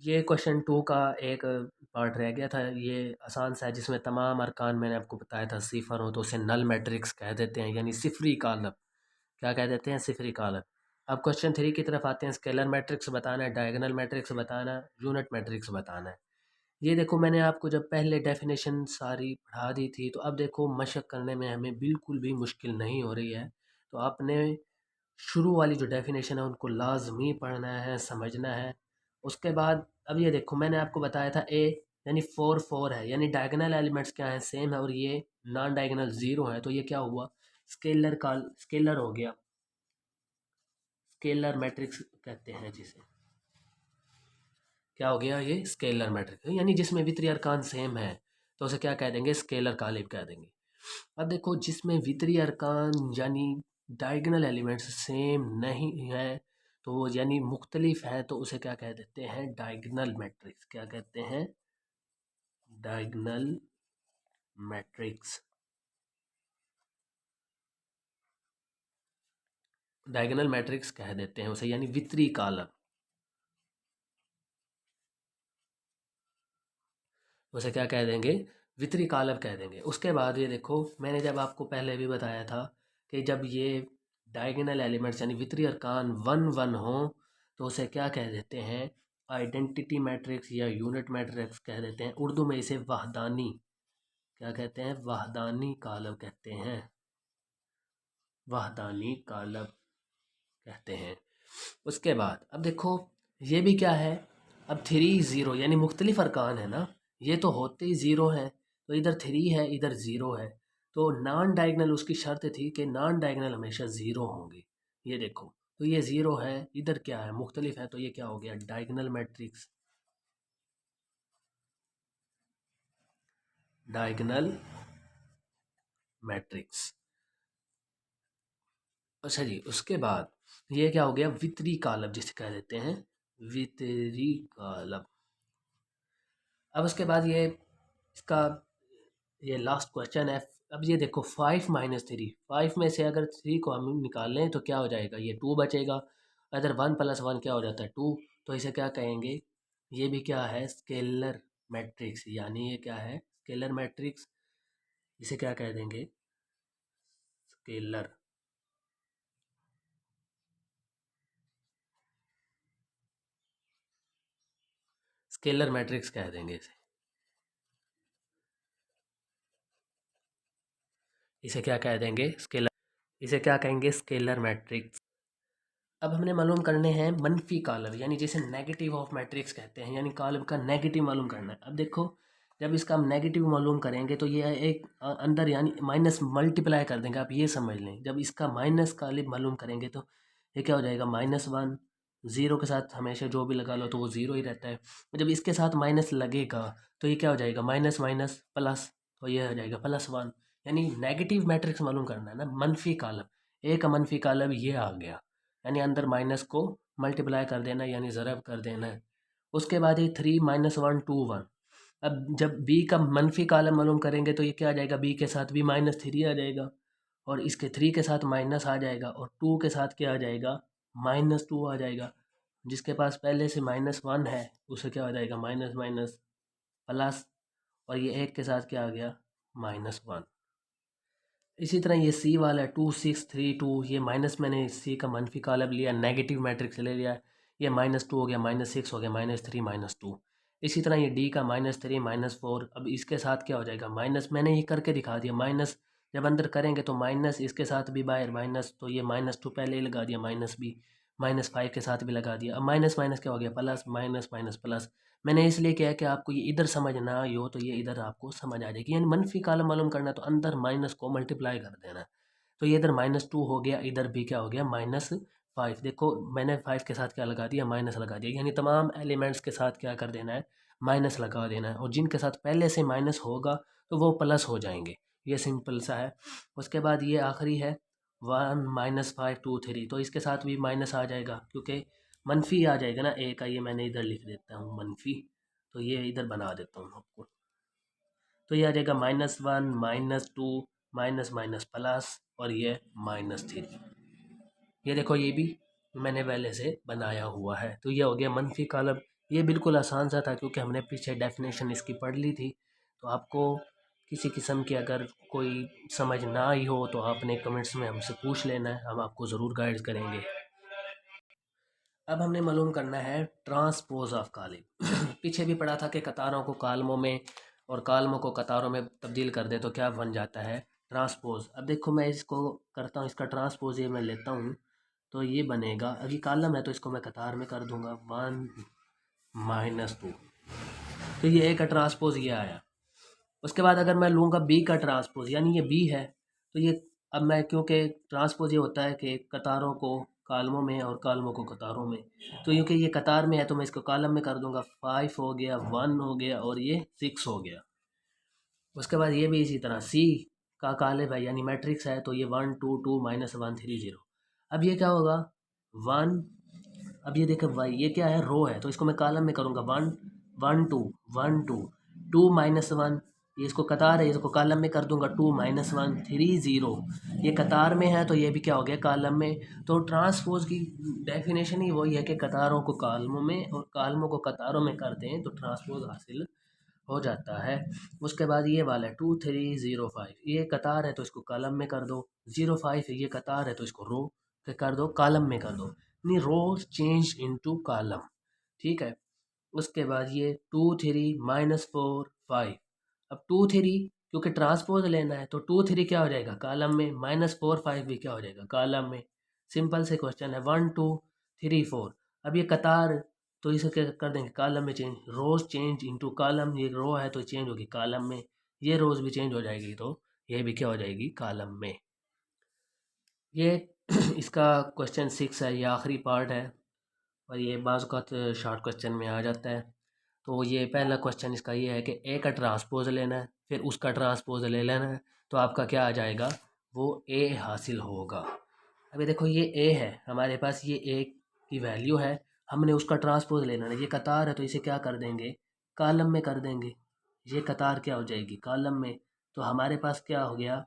ये क्वेश्चन 2 का एक पार्ट रह गया था। ये आसान सा है, जिसमें तमाम अरकान मैंने आपको बताया था सिफर हो तो उसे नल मैट्रिक्स कह देते हैं, यानी सिफरी कालम। क्या कह देते हैं? सिफरी कालम। अब क्वेश्चन 3 की तरफ आते हैं। स्केलर मैट्रिक्स बताना है, डायगोनल मैट्रिक्स बताना है, यूनिट मैट्रिक्स बताना है। ये देखो, मैंने आपको जब पहले डेफिनेशन सारी पढ़ा दी थी, तो अब देखो मशक करने में हमें बिल्कुल भी मुश्किल नहीं हो रही है। तो आपने शुरू वाली जो डेफिनेशन है उनको लाजमी पढ़ना है, समझना है। उसके बाद अब ये देखो, मैंने आपको बताया था ए यानी 4 4 है, यानी डायगोनल एलिमेंट्स क्या है? सेम है, और ये नॉन डायगोनल 0 है। तो ये क्या हुआ? स्केलर हो गया। स्केलर मैट्रिक्स कहते हैं जिसे। क्या हो गया? ये स्केलर मैट्रिक्स है, यानी जिसमें वितरी अरकान सेम है, तो उसे क्या कह देंगे? स्केलर कालिब कह देंगे। अब देखो, जिसमें वितरी अरकान यानी डायगोनल एलिमेंट्स सेम नहीं है, तो वो यानी मुख्तलिफ है, तो उसे क्या कह देते हैं? Diagonal matrix. क्या कहते हैं? Diagonal matrix. डायगोनल मैट्रिक्स कह देते हैं उसे, यानी वितरी कालम। उसे क्या कह देंगे? वितरी कालम कह देंगे। उसके बाद ये देखो, मैंने जब आपको पहले भी बताया था कि जब ये डायगोनल एलिमेंट्स यानी वितरी अरकान 1 1 हो, तो उसे क्या कह देते हैं? आइडेंटिटी मैट्रिक्स या यूनिट मैट्रिक्स कह देते हैं। उर्दू में इसे वहदानी, क्या कहते हैं? वहदानी कालम कहते हैं। वहदानी कालम कहते हैं। उसके बाद अब देखो, ये भी क्या है? अब 3 0 यानी मुख्तलिफ अरकान है ना, ये तो होते ही ज़ीरो हैं। तो इधर 3 है, इधर 0 है। तो नॉन डायगनल उसकी शर्त थी कि नॉन डायगनल हमेशा 0 होंगे। ये देखो, तो ये 0 है, इधर क्या है? मुख्तलिफ है, तो ये क्या हो गया? Diagonal matrix. Diagonal matrix. अच्छा जी, उसके बाद ये क्या हो गया? वितरी कालम जिसे कह देते हैं, वितरी कालम। अब उसके बाद ये इसका ये लास्ट क्वेश्चन है। अब ये देखो, 5 - 3, 5 में से अगर 3 को हम निकाल लें तो क्या हो जाएगा? ये 2 बचेगा। अगर 1 + 1 क्या हो जाता है? 2। तो इसे क्या कहेंगे? ये भी क्या है? Scalar matrix. यानी ये क्या है? Scalar matrix. इसे क्या कह देंगे? स्केलर। स्केलर मैट्रिक्स कह देंगे इसे। इसे क्या कह देंगे? स्केलर। इसे क्या कहेंगे? Scalar matrix. अब हमने मालूम करने हैं मनफी कालम, यानी जिसे नेगेटिव ऑफ मैट्रिक्स कहते हैं, यानी कालम का नेगेटिव मालूम करना है। अब देखो, जब इसका हम नेगेटिव मालूम करेंगे तो ये एक अंदर यानी माइनस मल्टीप्लाई कर देंगे। आप ये समझ लें, जब इसका माइनस कालिब मालूम करेंगे तो ये क्या हो जाएगा? -1। ज़ीरो के साथ हमेशा जो भी लगा लो तो वो ज़ीरो ही रहता है। जब इसके साथ माइनस लगेगा तो ये क्या हो जाएगा? माइनस माइनस प्लस, तो ये हो जाएगा +1। यानी नेगेटिव मैट्रिक्स मालूम करना है ना, मनफी कालम। एक का मनफी कालम ये आ गया, यानी अंदर माइनस को मल्टीप्लाई कर देना है, यानी ज़रब कर देना है। उसके बाद ये 3 - 1 2 1। अब जब बी का मनफी कालम मालूम करेंगे तो ये क्या आ जाएगा? बी के साथ भी -3 आ जाएगा, और इसके 3 के साथ माइनस आ जाएगा, और 2 के साथ क्या आ जाएगा? -2 आ जाएगा। जिसके पास पहले से -1 है उसे क्या हो जाएगा? माइनस माइनस प्लस, और ये एक के साथ क्या आ गया? -1। इसी तरह ये सी वाला 2 6 3 2, ये माइनस, मैंने सी का मनफी कालब लिया, नेगेटिव मैट्रिक्स ले लिया। ये -2 हो गया, -6 हो गया, -3 -2। इसी तरह ये डी का -3 -4। अब इसके साथ क्या हो जाएगा? माइनस, मैंने ये करके दिखा दिया। माइनस जब अंदर करेंगे तो माइनस, इसके साथ भी बाहर माइनस, तो ये -2 पहले ही लगा दिया, माइनस भी, -5 के साथ भी लगा दिया। अब माइनस माइनस क्या हो गया? Plus, minus minus plus. मैंने इसलिए किया कि आपको ये इधर समझ ना आई हो, तो ये इधर आपको समझ आ जाएगी। यानी मनफी कालम मालूम करना है तो अंदर माइनस को मल्टीप्लाई कर देना है। तो ये इधर -2 हो गया, इधर भी क्या हो गया? -5। देखो, मैंने 5 के साथ क्या लगा दिया? माइनस लगा दिया। यानी तमाम एलिमेंट्स के साथ क्या कर देना है? माइनस लगा देना है, और जिनके साथ पहले से माइनस होगा तो वो प्लस हो जाएंगे। ये सिंपल सा है। उसके बाद ये आखिरी है 1 - 5 2 3, तो इसके साथ भी माइनस आ जाएगा, क्योंकि मनफी आ जाएगा ना ए का। ये मैंने इधर लिख देता हूँ मनफी, तो ये इधर बना देता हूँ आपको। तो ये आ जाएगा -1 -2 माइनस माइनस प्लस, और ये -3। ये देखो, ये भी मैंने पहले से बनाया हुआ है। तो ये हो गया मनफी कालम, ये बिल्कुल आसान सा था क्योंकि हमने पीछे डेफिनेशन इसकी पढ़ ली थी। तो आपको किसी किस्म की अगर कोई समझ ना आई हो तो आपने कमेंट्स में हमसे पूछ लेना है, हम आपको ज़रूर गाइड करेंगे। अब हमने मालूम करना है ट्रांसपोज ऑफ कॉलम। पीछे भी पढ़ा था कि कतारों को कालमों में और कालमों को कतारों में तब्दील कर दे तो क्या बन जाता है, ट्रांसपोज। अब देखो मैं इसको करता हूँ, इसका ट्रांसपोज ये मैं लेता हूँ तो ये बनेगा, अभी कॉलम है तो इसको मैं कतार में कर दूंगा 1 - 2। तो ये ए का ट्रांसपोज ये आया। उसके बाद अगर मैं लूँगा बी का ट्रांसपोज, यानी ये बी है तो ये, अब मैं क्योंकि ट्रांसपोज ये होता है कि कतारों को कालमों में और कालमों को कतारों में, तो क्योंकि ये कतार में है तो मैं इसको कॉलम में कर दूंगा। 5 हो गया, 1 हो गया और ये 6 हो गया। उसके बाद ये भी इसी तरह सी का कालिब है यानी मैट्रिक्स है तो ये 1 2 2 -1 3 0। अब ये क्या होगा 1, अब ये देखो भाई ये क्या है, रो है तो इसको मैं कॉलम में करूँगा 1 1 2 1 2 2 -1, ये इसको कतार है इसको कॉलम में कर दूंगा 2 -1 3 0। ये कतार में है तो ये भी क्या हो गया कॉलम में। तो ट्रांसपोज की डेफिनेशन ही वही है कि कतारों को कालमों में और कालमों को कतारों में कर दें तो ट्रांसपोज हासिल हो जाता है। उसके बाद ये वाला है 2 3 0 5, ये कतार है तो इसको कॉलम में कर दो। 0 5 ये कतार है तो इसको रो के कर दो, कॉलम में कर दो, यानी रो चेंज इनटू कॉलम। ठीक है। उसके बाद ये 2 3 -4 5। अब 2 3 क्योंकि ट्रांसपोज लेना है तो 2 3 क्या हो जाएगा कॉलम में, -4 5 भी क्या हो जाएगा कॉलम में। सिंपल से क्वेश्चन है 1 2 3 4। अब ये कतार तो इसे क्या कर देंगे कॉलम में चेंज, रोज चेंज इनटू कॉलम, ये रो है तो चेंज होगी कॉलम में, ये रोज भी चेंज हो जाएगी तो ये भी क्या हो जाएगी कॉलम में। ये इसका क्वेश्चन 6 है, ये आखिरी पार्ट है और ये बाज़ औक़ात शॉर्ट क्वेश्चन में आ जाता है। तो ये पहला क्वेश्चन इसका ये है कि ए का ट्रांसपोज लेना है फिर उसका ट्रांसपोज ले लेना है तो आपका क्या आ जाएगा, वो ए हासिल होगा। अभी देखो ये ए है हमारे पास, ये ए की वैल्यू है, हमने उसका ट्रांसपोज लेना है। ये कतार है तो इसे क्या कर देंगे कॉलम में कर देंगे, ये कतार क्या हो जाएगी कॉलम में। तो हमारे पास क्या हो गया,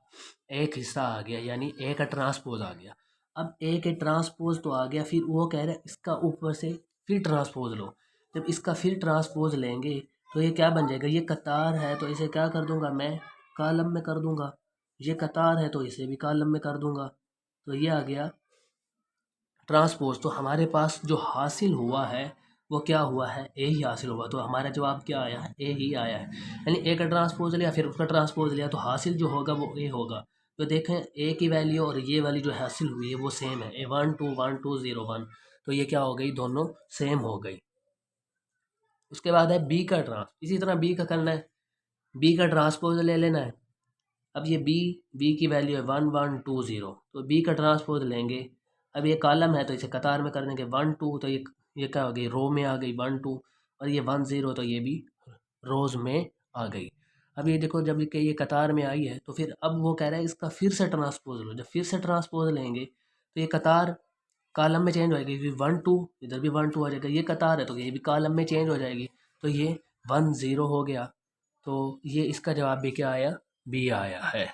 एक हिस्सा आ गया यानी ए का ट्रांसपोज आ गया। अब ए के ट्रांसपोज तो आ गया, फिर वो कह रहा है इसका ऊपर से फिर ट्रांसपोज लो। जब इसका फिर ट्रांसपोज लेंगे तो ये क्या बन जाएगा, ये कतार है तो इसे क्या कर दूंगा मैं कॉलम में कर दूंगा, ये कतार है तो इसे भी कॉलम में कर दूंगा। तो ये आ गया ट्रांसपोज। तो हमारे पास जो हासिल हुआ है वो क्या हुआ है, ए ही हासिल हुआ। तो हमारा जवाब क्या आया है, ए ही आया है। यानी ए का ट्रांसपोज लिया फिर उसका ट्रांसपोज लिया तो हासिल जो होगा वो ए होगा। तो देखें ए की वैल्यू और ये वाली जो हासिल हुई है वो सेम है, ए 1 2 1 2 0 1। तो ये क्या हो गई, दोनों सेम हो गई। उसके बाद है बी का इसी तरह बी का करना है, बी का ट्रांसपोज ले लेना है। अब ये बी की वैल्यू है 1 1 2 0, तो बी का ट्रांसपोज लेंगे। अब ये कॉलम है तो इसे कतार में कर देंगे 1 2, तो ये क्या हो गई रो में आ गई 1 2, और ये 1 0 तो ये भी रोज में आ गई। अब ये देखो जब ये कतार में आई है तो फिर अब वो कह रहा है इसका फिर से ट्रांसपोज लो। जब फिर से ट्रांसपोज लेंगे तो ये कतार कॉलम में चेंज हो जाएगी, क्योंकि 1 2 इधर भी 1 2 आ जाएगा, ये कतार है तो ये भी कॉलम में चेंज हो जाएगी। तो ये 1 0 हो गया। तो ये इसका जवाब भी क्या आया, बी आया है।